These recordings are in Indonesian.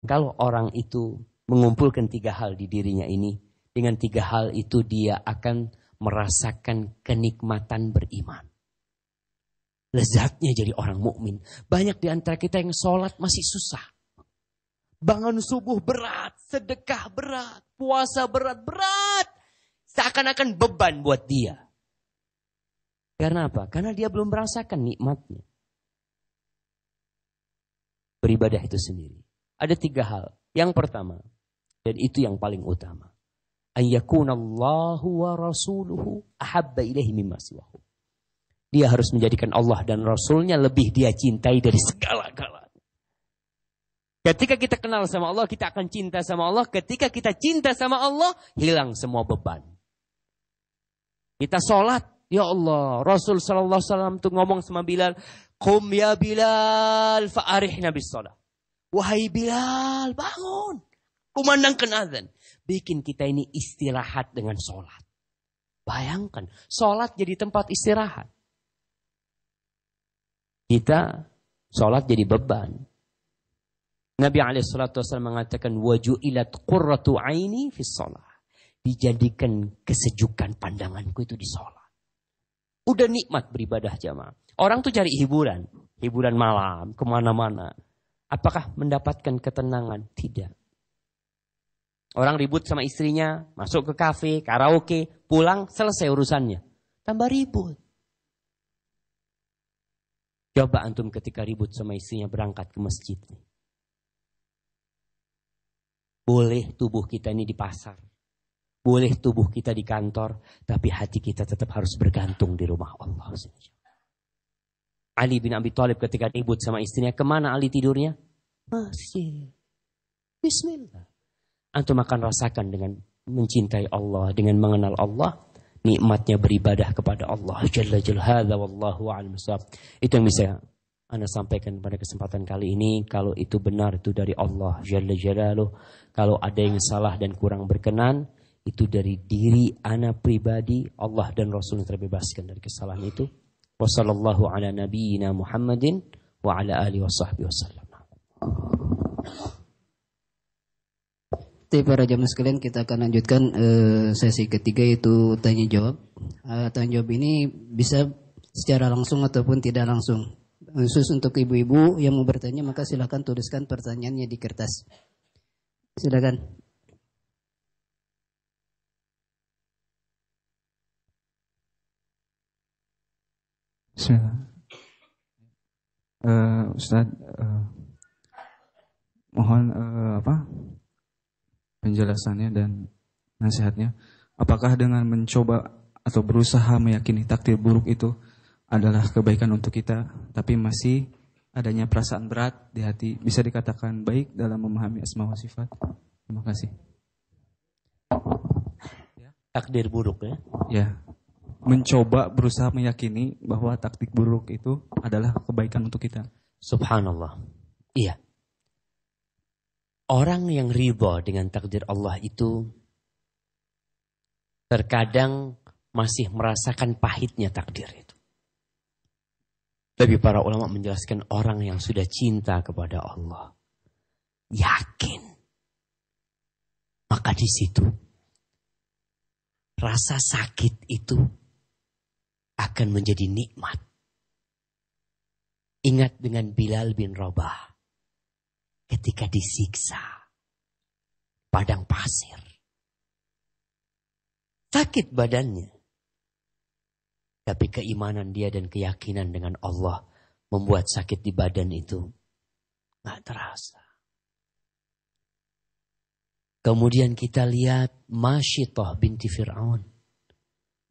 Kalau orang itu mengumpulkan 3 hal di dirinya ini, dengan 3 hal itu dia akan merasakan kenikmatan beriman. Lezatnya jadi orang mukmin. Banyak di antara kita yang sholat masih susah. Bangun subuh berat, sedekah berat, puasa berat. Seakan-akan beban buat dia. Karena apa? Karena dia belum merasakan nikmatnya. Beribadah itu sendiri. Ada 3 hal. Yang pertama, dan itu yang paling utama. An yakunallahu wa rasuluhu ahabba ilaihi mimma siwahu. Dia harus menjadikan Allah dan Rasulnya lebih dia cintai dari segala-galanya. Ketika kita kenal sama Allah, kita akan cinta sama Allah. Ketika kita cinta sama Allah, hilang semua beban. Kita sholat, ya Allah. Rasul sallallahu alaihi wasallam tuh ngomong sama Bilal, "Qum ya Bilal fa'arihna bis shalah." Wahai Bilal, bangun. Kumandangkan azan. Bikin kita ini istirahat dengan sholat. Bayangkan, sholat jadi tempat istirahat. Kita sholat jadi beban. Nabi SAW mengatakan, waju'ilat qurratu aini fis sholat. Dijadikan kesejukan pandanganku itu di sholat. Udah nikmat beribadah jamaah. Orang tuh cari hiburan. Hiburan malam, kemana-mana. Apakah mendapatkan ketenangan? Tidak. Orang ribut sama istrinya, masuk ke kafe, karaoke, pulang, selesai urusannya. Tambah ribut. Coba antum ketika ribut sama istrinya berangkat ke masjid. Boleh tubuh kita ini di pasar. Boleh tubuh kita di kantor. Tapi hati kita tetap harus bergantung di rumah Allah. Ali bin Abi Thalib ketika ribut sama istrinya, kemana Ali tidurnya? Masjid. Bismillah. Antum akan rasakan dengan mencintai Allah, dengan mengenal Allah, nikmatnya beribadah kepada Allah. Jalla Jalla wallahu a'lam bishawab. Itu yang bisa Anda sampaikan pada kesempatan kali ini. Kalau itu benar, itu dari Allah Jalla Jalaluh. Kalau ada yang salah dan kurang berkenan, itu dari diri Anda pribadi. Allah dan Rasul terbebaskan dari kesalahan itu. Wassallallahu ala nabiyyina Muhammadin wa ala alihi washabbihi wasallam. Para jamaah sekalian, kita akan lanjutkan sesi ketiga, yaitu tanya jawab. Tanya jawab ini bisa secara langsung ataupun tidak langsung. Khusus untuk ibu-ibu yang mau bertanya, maka silakan tuliskan pertanyaannya di kertas. Silakan. Ustaz, mohon penjelasannya dan nasihatnya. Apakah dengan mencoba atau berusaha meyakini takdir buruk itu adalah kebaikan untuk kita, tapi masih adanya perasaan berat di hati, bisa dikatakan baik dalam memahami asma wa sifat? Terima kasih. Takdir buruk ya? Ya. Mencoba berusaha meyakini bahwa takdir buruk itu adalah kebaikan untuk kita. Subhanallah. Iya. Orang yang ridha dengan takdir Allah itu terkadang masih merasakan pahitnya takdir itu. Tapi para ulama menjelaskan orang yang sudah cinta kepada Allah, yakin, maka di situ rasa sakit itu akan menjadi nikmat. Ingat dengan Bilal bin Rabah ketika disiksa padang pasir. Sakit badannya. Tapi keimanan dia dan keyakinan dengan Allah membuat sakit di badan itu gak terasa. Kemudian kita lihat Masyitah binti Fir'aun.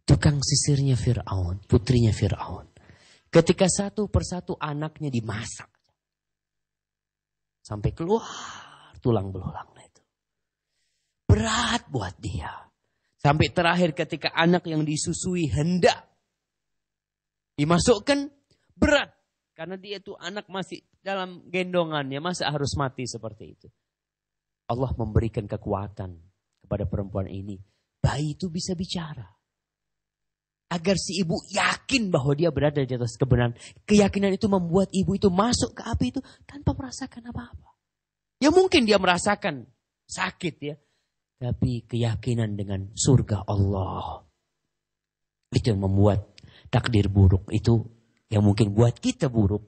Tukang sisirnya Fir'aun, putrinya Fir'aun. Ketika satu persatu anaknya dimasak. Sampai keluar tulang belulangnya itu. Berat buat dia. Sampai terakhir ketika anak yang disusui hendak dimasukkan, berat. Karena dia itu anak masih dalam gendongannya, masa harus mati seperti itu. Allah memberikan kekuatan kepada perempuan ini. Bayi itu bisa bicara. Agar si ibu yakin bahwa dia berada di atas kebenaran. Keyakinan itu membuat ibu itu masuk ke api itu tanpa merasakan apa-apa. Ya mungkin dia merasakan sakit ya. Tapi keyakinan dengan surga Allah. Itu yang membuat takdir buruk itu yang mungkin buat kita buruk.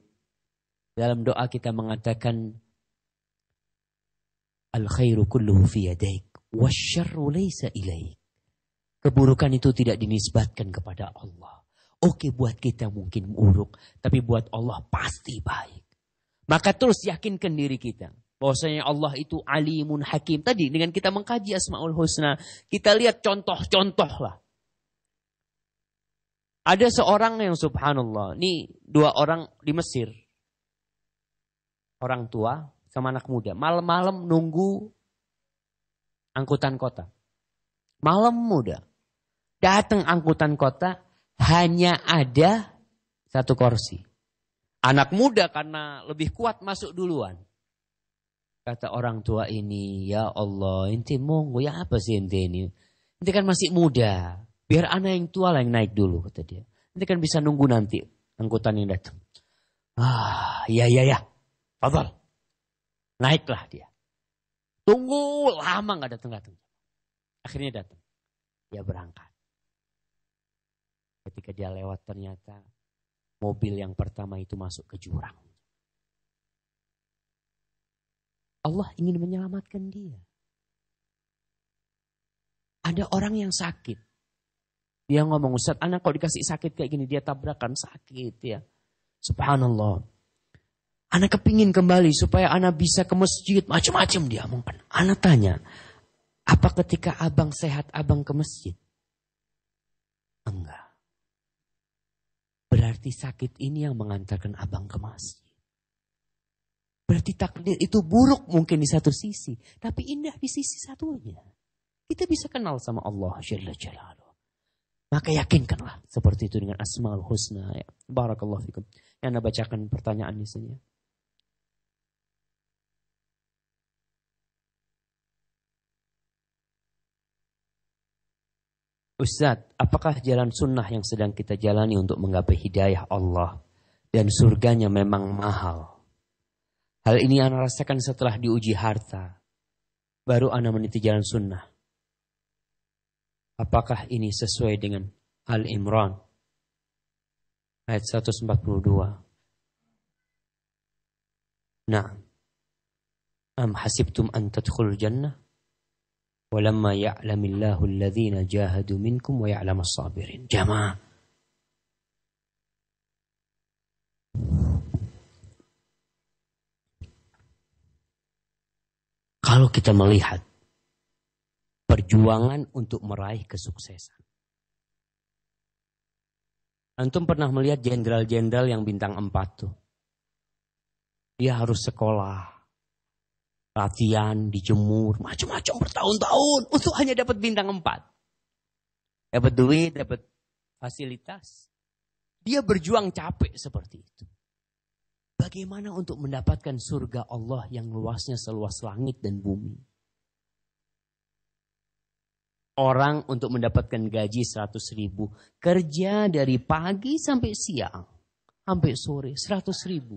Dalam doa kita mengatakan al-khairu kulluhu fi yadaik wasyarru laysa ilaik. Keburukan itu tidak dinisbatkan kepada Allah. Oke, buat kita mungkin buruk, tapi buat Allah pasti baik. Maka terus yakinkan diri kita bahwasanya Allah itu alimun hakim. Tadi dengan kita mengkaji Asmaul Husna, kita lihat contoh-contoh lah. Ada seorang yang subhanallah, ini 2 orang di Mesir. Orang tua sama anak muda. Malam-malam nunggu angkutan kota. Malam muda. Datang angkutan kota, hanya ada 1 kursi. Anak muda karena lebih kuat masuk duluan. Kata orang tua ini, ya Allah, ente monggo ya apa sih ente ini? Ente kan masih muda. Biar anak yang tua lah yang naik dulu, kata dia. Ente kan bisa nunggu nanti angkutan yang datang. Ya. Fadhal. Naiklah dia. Tunggu lama gak datang-datang. Akhirnya datang. Dia berangkat. Ketika dia lewat ternyata mobil yang pertama itu masuk ke jurang. Allah ingin menyelamatkan dia. Ada orang yang sakit. Dia ngomong, Ustaz, anak kok dikasih sakit kayak gini, dia tabrakan sakit ya. Subhanallah. Anak kepingin kembali supaya anak bisa ke masjid, macam-macam dia ngomongkan. Anak tanya, apa ketika abang sehat abang ke masjid? Enggak. Berarti sakit ini yang mengantarkan abang ke masjid. Berarti takdir itu buruk mungkin di satu sisi, tapi indah di sisi satunya. Kita bisa kenal sama Allah Jalla Jalaluhu. Maka yakinkanlah seperti itu dengan Asmaul Husna. Ya. Barakallahu fikum. Yang Anda bacakan pertanyaan di sini. Ustaz, apakah jalan sunnah yang sedang kita jalani untuk menggapai hidayah Allah dan surganya memang mahal? Hal ini Ana rasakan setelah diuji harta. Baru Ana meniti jalan sunnah. Apakah ini sesuai dengan Al-Imran ayat 142? Nah, am hasibtum an tadkhulul jannah walamma ya'lamillahu alladhina jahadu minkum wa ya'lamas sabirin. Jamaah. Kalau kita melihat perjuangan untuk meraih kesuksesan. Antum pernah melihat jenderal-jenderal yang bintang 4 tuh. Dia harus sekolah, latihan, dijemur, macam-macam bertahun-tahun untuk hanya dapat bintang 4. Dapat duit, dapat fasilitas. Dia berjuang capek seperti itu. Bagaimana untuk mendapatkan surga Allah yang luasnya seluas langit dan bumi? Orang untuk mendapatkan gaji 100.000, kerja dari pagi sampai siang, sampai sore, 100.000.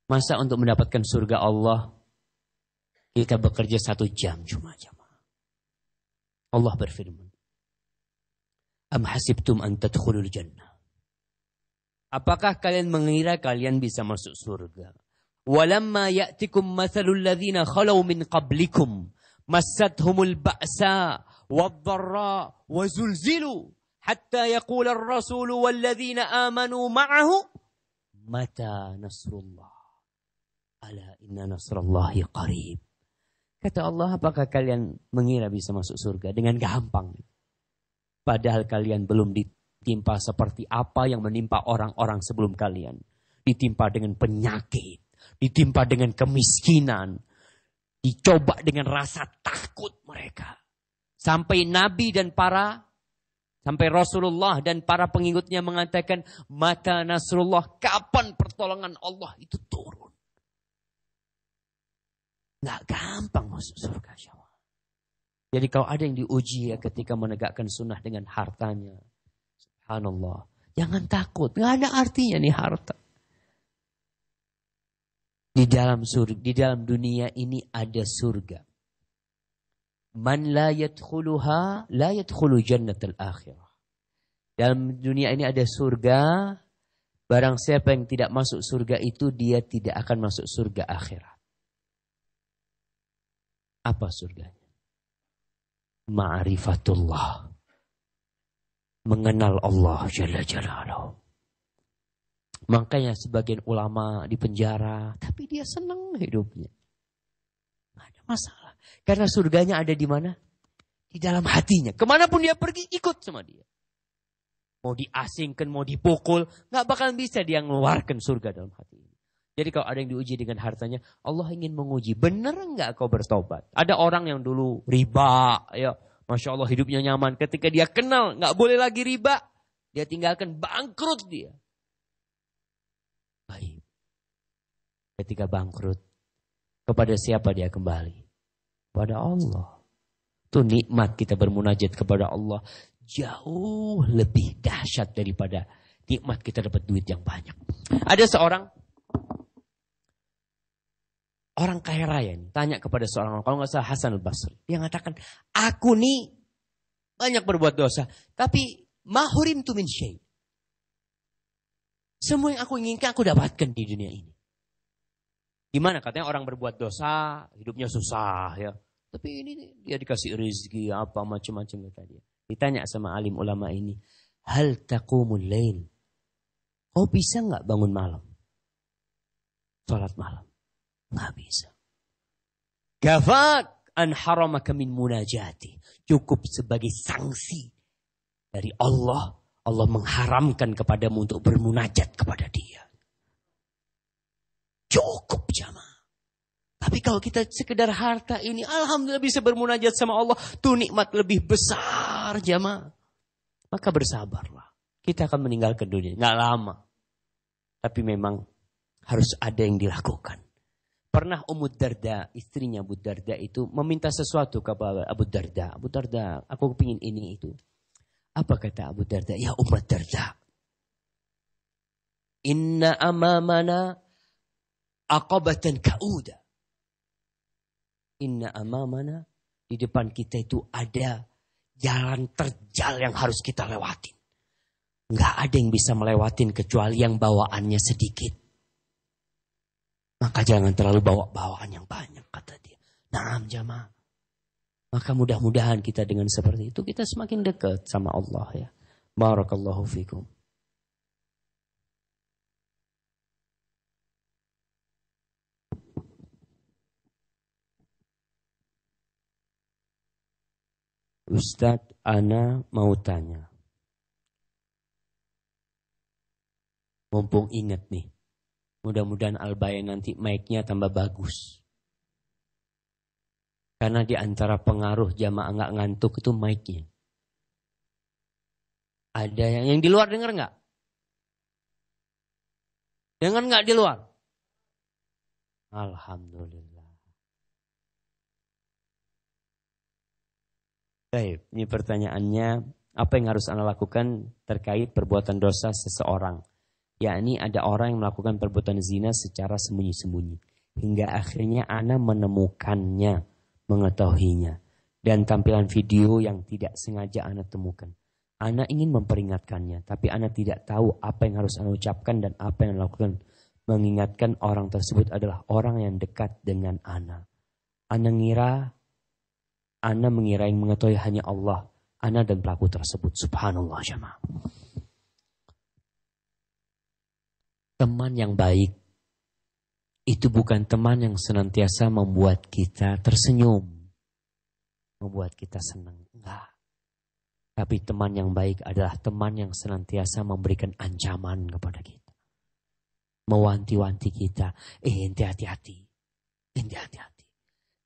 Masa untuk mendapatkan surga Allah, kita bekerja 1 jam cuma. Allah berfirman, Am hasibtum an tadkhulul jannah. Apakah kalian mengira kalian bisa masuk surga? Walamma ya'tikum mathalul ladzina khalau min qablikum massathumul ba'sa wadh-dharra wa zulzilu hatta yaqula ar-rasulu wal ladzina amanu ma'ahu mata nasrullah. Ala inna nasrallahi qarib. Kata Allah, apakah kalian mengira bisa masuk surga dengan gampang? Padahal kalian belum ditimpa seperti apa yang menimpa orang-orang sebelum kalian. Ditimpa dengan penyakit, ditimpa dengan kemiskinan, dicoba dengan rasa takut mereka. Sampai Nabi dan sampai Rasulullah dan para pengikutnya mengatakan, mata nasrullah, kapan pertolongan Allah itu turun? Nggak gampang masuk surga. Jadi kalau ada yang diuji ya ketika menegakkan sunnah dengan hartanya, subhanallah, jangan takut, nggak ada artinya nih harta. Di dalam surga, di dalam dunia ini ada surga. Man la yadkhuluha la yadkhulu jannatal akhirah. Dalam dunia ini ada surga. Barang siapa yang tidak masuk surga itu, dia tidak akan masuk surga akhirat. Apa surganya? Ma'rifatullah. Mengenal Allah Jalla Jalaluhu. Makanya sebagian ulama di penjara, tapi dia senang hidupnya. Nggak ada masalah. Karena surganya ada di mana? Di dalam hatinya. Kemanapun dia pergi, ikut sama dia. Mau diasingkan, mau dipukul, nggak bakalan bisa dia mengeluarkan surga dalam hati ini. Jadi kalau ada yang diuji dengan hartanya, Allah ingin menguji, benar nggak kau bertobat? Ada orang yang dulu riba, ya, Masya Allah hidupnya nyaman. Ketika dia kenal, nggak boleh lagi riba, dia tinggalkan, bangkrut dia. Baik. Ketika bangkrut, kepada siapa dia kembali? Kepada Allah. Itu nikmat kita bermunajat kepada Allah. Jauh lebih dahsyat daripada nikmat kita dapat duit yang banyak. Ada seorang orang kaya raya ini tanya kepada seorang orang, kalau nggak salah Hasan al-Basri. Dia mengatakan, aku nih banyak berbuat dosa, tapi mahurim tu min syai'. Semua yang aku inginkan aku dapatkan di dunia ini. Gimana katanya orang berbuat dosa, hidupnya susah ya. Tapi ini dia dikasih rezeki apa macam-macam kata dia. Ditanya sama alim ulama ini, hal taqumul lail? Kau bisa nggak bangun malam? Salat malam? Nggak bisa. Gafak an haramaka min munajati. Cukup sebagai sanksi dari Allah. Allah mengharamkan kepadamu untuk bermunajat kepada dia. Cukup jamaah. Tapi kalau kita sekedar harta ini, alhamdulillah bisa bermunajat sama Allah. Itu nikmat lebih besar jamaah. Maka bersabarlah. Kita akan meninggalkan dunia. Nggak lama. Tapi memang harus ada yang dilakukan. Pernah Ummu Darda, istrinya Abu Darda itu meminta sesuatu kepada Abu Darda. Abu Darda, aku kepingin ini itu. Apa kata Abu Darda? Ya Ummu Darda. Inna amamana aqabatan ka'uda. Inna amamana, di depan kita itu ada jalan terjal yang harus kita lewatin. Nggak ada yang bisa melewatin kecuali yang bawaannya sedikit. Maka jangan terlalu bawa bawaan yang banyak, kata dia. Naam jamaah. Maka mudah-mudahan kita dengan seperti itu, kita semakin dekat sama Allah ya. Barakallahu fikum. Ustadz, ana mau tanya. Mumpung ingat nih. Mudah-mudahan Al-Bayan nanti mic-nya tambah bagus. Karena di antara pengaruh jamaah nggak ngantuk itu mic-nya. Ada yang di luar dengar nggak? Dengar nggak di luar? Alhamdulillah. Baik, ini pertanyaannya, apa yang harus Anda lakukan terkait perbuatan dosa seseorang? Yakni ada orang yang melakukan perbuatan zina secara sembunyi-sembunyi. Hingga akhirnya Anda menemukannya, mengetahuinya. Dan tampilan video yang tidak sengaja Anda temukan. Anda ingin memperingatkannya, tapi Anda tidak tahu apa yang harus Anda ucapkan dan apa yang Anda lakukan. Mengingatkan orang tersebut adalah orang yang dekat dengan Anda. Anda mengira yang mengetahui hanya Allah, Anda dan pelaku tersebut. Subhanallah jamaah. Teman yang baik itu bukan teman yang senantiasa membuat kita tersenyum, membuat kita senang. Enggak. Tapi teman yang baik adalah teman yang senantiasa memberikan ancaman kepada kita. Mewanti-wanti kita. Ente hati-hati. Ente hati-hati.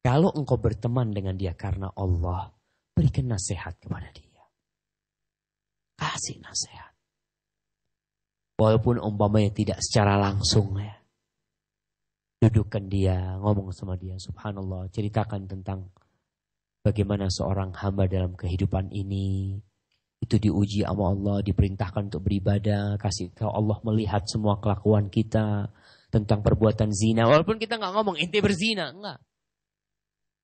Kalau engkau berteman dengan dia karena Allah, berikan nasihat kepada dia. Kasih nasihat. Walaupun umpamanya tidak secara langsung ya. Dudukkan dia, ngomong sama dia. Subhanallah, ceritakan tentang bagaimana seorang hamba dalam kehidupan ini. Itu diuji sama Allah, diperintahkan untuk beribadah. Kasih tahu Allah melihat semua kelakuan kita. tentang perbuatan zina. Walaupun kita nggak ngomong ente berzina, enggak.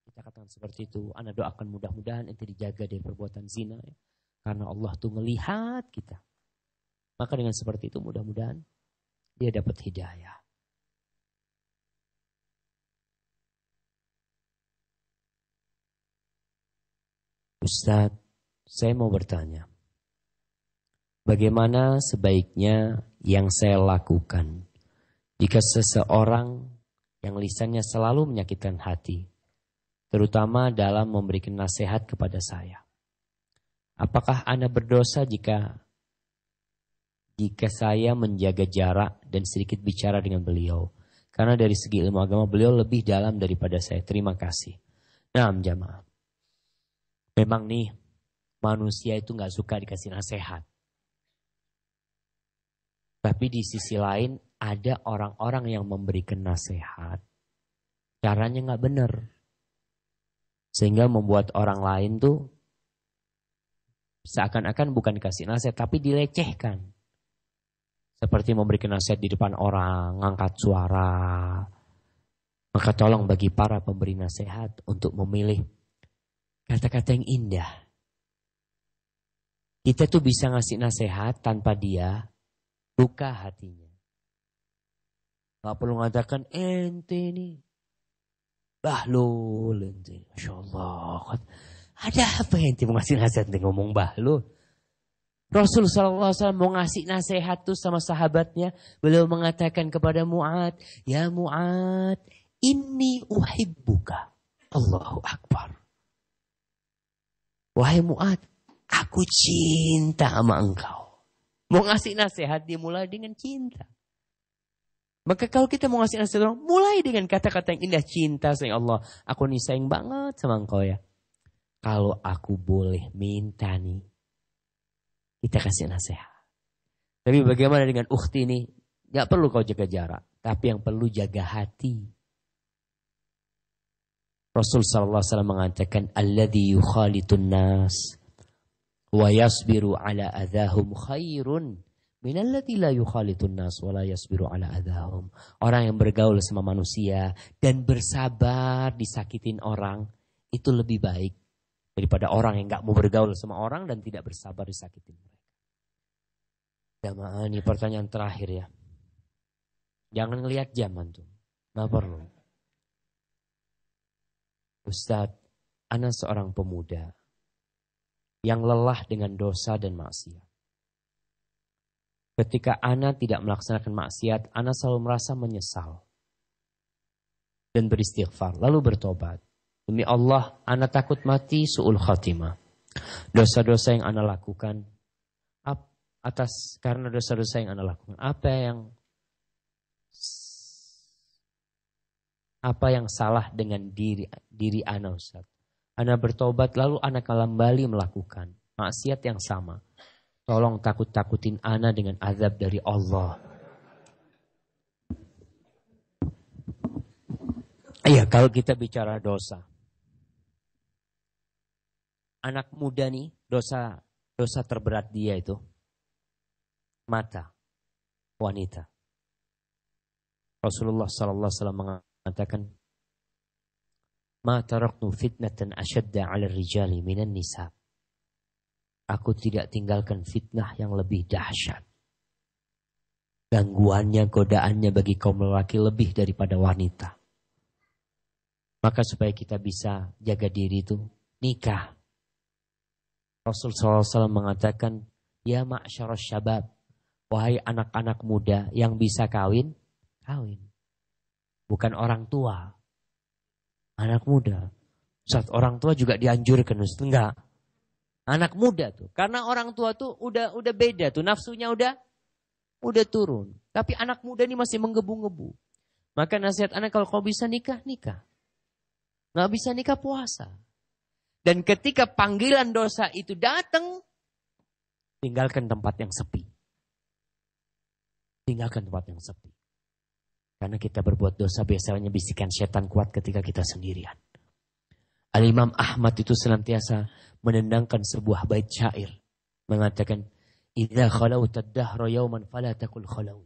Kita katakan seperti itu. Ana doakan mudah-mudahan ente dijaga dari perbuatan zina. Ya. Karena Allah tuh melihat kita. Maka dengan seperti itu mudah-mudahan dia dapat hidayah. Ustadz, saya mau bertanya. Bagaimana sebaiknya yang saya lakukan jika seseorang yang lisannya selalu menyakitkan hati, terutama dalam memberikan nasihat kepada saya? Apakah Anda berdosa jika saya menjaga jarak dan sedikit bicara dengan beliau? Karena dari segi ilmu agama beliau lebih dalam daripada saya. Terima kasih. Nah, jamaah. Memang nih, manusia itu gak suka dikasih nasihat. Tapi di sisi lain, ada orang-orang yang memberikan nasihat. Caranya gak benar. Sehingga membuat orang lain tuh seakan-akan bukan dikasih nasihat, tapi dilecehkan. Seperti memberikan nasihat di depan orang, ngangkat suara. Maka tolong bagi para pemberi nasihat untuk memilih kata-kata yang indah. Kita tuh bisa ngasih nasihat tanpa dia buka hatinya. Gak perlu mengatakan ente nih bahlul ente. Masya Allah. Ada apa ente mau ngasih nasihat ente ngomong bahlul? Rasul SAW mau ngasih nasihat tuh sama sahabatnya. Beliau mengatakan kepada Mu'ad, ya Mu'ad, inni uhibbuka. Allahu Akbar. Wahai Mu'ad, aku cinta sama engkau. Mau ngasih nasihat dimulai dengan cinta. Maka kalau kita mau ngasih nasihat, mulai dengan kata-kata yang indah, cinta sayang Allah. Aku nih sayang banget sama engkau ya. Kalau aku boleh minta nih, kita kasih nasihat. Tapi bagaimana dengan ukhti ini? Gak perlu kau jaga jarak. Tapi yang perlu jaga hati. Rasul SAW mengatakan, alladhi yukhalitun nas wa yasbiru ala adhahum khairun minalladhi la yukhalitun nas wa la yasbiru ala adhahum. Orang yang bergaul sama manusia dan bersabar disakitin orang, itu lebih baik daripada orang yang gak mau bergaul sama orang dan tidak bersabar disakitin mereka. Jamaah, ini pertanyaan terakhir ya. Jangan ngelihat zaman tuh. Gak perlu. Ustadz, ana seorang pemuda yang lelah dengan dosa dan maksiat. Ketika ana tidak melaksanakan maksiat, ana selalu merasa menyesal dan beristighfar, lalu bertobat. Demi Allah, ana takut mati su'ul khatimah. Dosa-dosa yang ana lakukan, karena dosa-dosa yang ana lakukan, apa yang salah dengan diri ana Ustaz? Ana bertobat lalu ana kembali melakukan maksiat yang sama. Tolong takut-takutin ana dengan azab dari Allah. Iya, kalau kita bicara dosa. Anak muda nih, dosa terberat dia itu mata wanita. Rasulullah sallallahu alaihi wasallam mengatakan, "Ma taraktu fitnatan ashadda 'ala ar-rijali minan nisa." Aku tidak tinggalkan fitnah yang lebih dahsyat. Gangguannya, godaannya bagi kaum lelaki lebih daripada wanita. Maka supaya kita bisa jaga diri itu, nikah. Rasul SAW mengatakan, ya ma'syarus syabab, wahai anak-anak muda yang bisa kawin, kawin. Bukan orang tua, anak muda. Saat orang tua juga dianjurkan, Ustaz. Enggak. Anak muda tuh, karena orang tua tuh udah beda tuh, nafsunya udah turun. Tapi anak muda ini masih menggebu-gebu. Maka nasihat anak, kalau kau bisa nikah, nikah. Nggak bisa nikah, puasa. Dan ketika panggilan dosa itu datang, tinggalkan tempat yang sepi. Tinggalkan tempat yang sepi. Karena kita berbuat dosa biasanya bisikan setan kuat ketika kita sendirian. Al-Imam Ahmad itu senantiasa menendangkan sebuah bait syair. Mengatakan, idza khalawta ad-dahra yawman fala takul khalaw.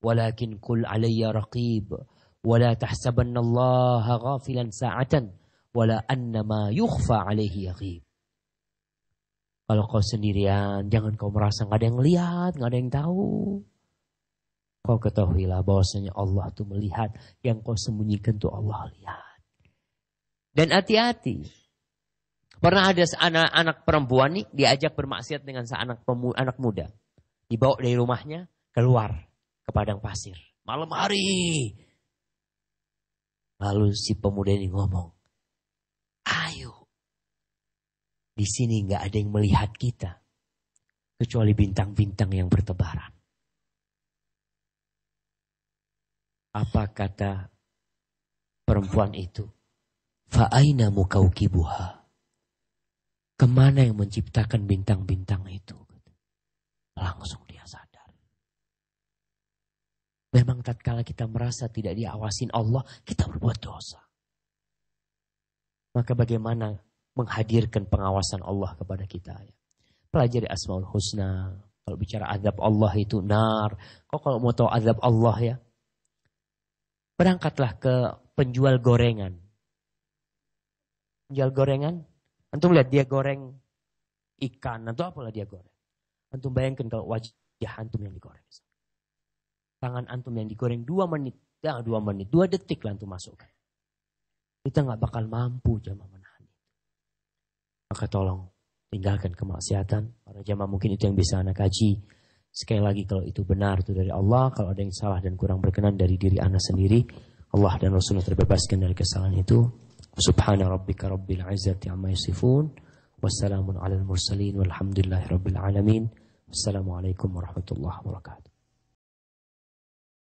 walakin qul alayya raqib wa la tahsabanna Allah ghafilan sa'atan wa la annama yukhfa alaihi yaghib. Kalau kau sendirian, jangan kau merasa nggak ada yang lihat, nggak ada yang tahu. Kau ketahuilah bahwasanya Allah tuh melihat, yang kau sembunyikan tuh Allah lihat. Dan hati-hati. Pernah ada anak perempuan nih diajak bermaksiat dengan anak muda. Dibawa dari rumahnya keluar ke padang pasir. Malam hari. Lalu si pemuda ini ngomong, ayo. Di sini nggak ada yang melihat kita. Kecuali bintang-bintang yang bertebaran. Apa kata perempuan itu? Fa'aina mukaukibuha. Kemana yang menciptakan bintang-bintang itu? Langsung dia sadar. Memang tatkala kita merasa tidak diawasin Allah, kita berbuat dosa. Maka bagaimana menghadirkan pengawasan Allah kepada kita? Pelajari Asmaul Husna. Kalau bicara azab Allah itu nar. Kalau mau tahu azab Allah ya, berangkatlah ke penjual gorengan. Penjual gorengan, antum lihat dia goreng ikan atau apalah dia goreng. Antum bayangkan kalau wajah antum yang digoreng. Tangan antum yang digoreng 2 menit, 2 detik lah antum masukkan. Kita nggak bakal mampu jamaah menahan itu. Maka tolong tinggalkan kemaksiatan. Para jamaah mungkin itu yang bisa anak kaji. Sekali lagi kalau itu benar itu dari Allah, kalau ada yang salah dan kurang berkenan dari diri anak sendiri, Allah dan Rasulullah terbebaskan dari kesalahan itu. Subhana rabbika rabbil izzati amma yasifun. Wassalamun alal mursalin walhamdulillahi rabbil alamin. Wassalamualaikum warahmatullahi wabarakatuh.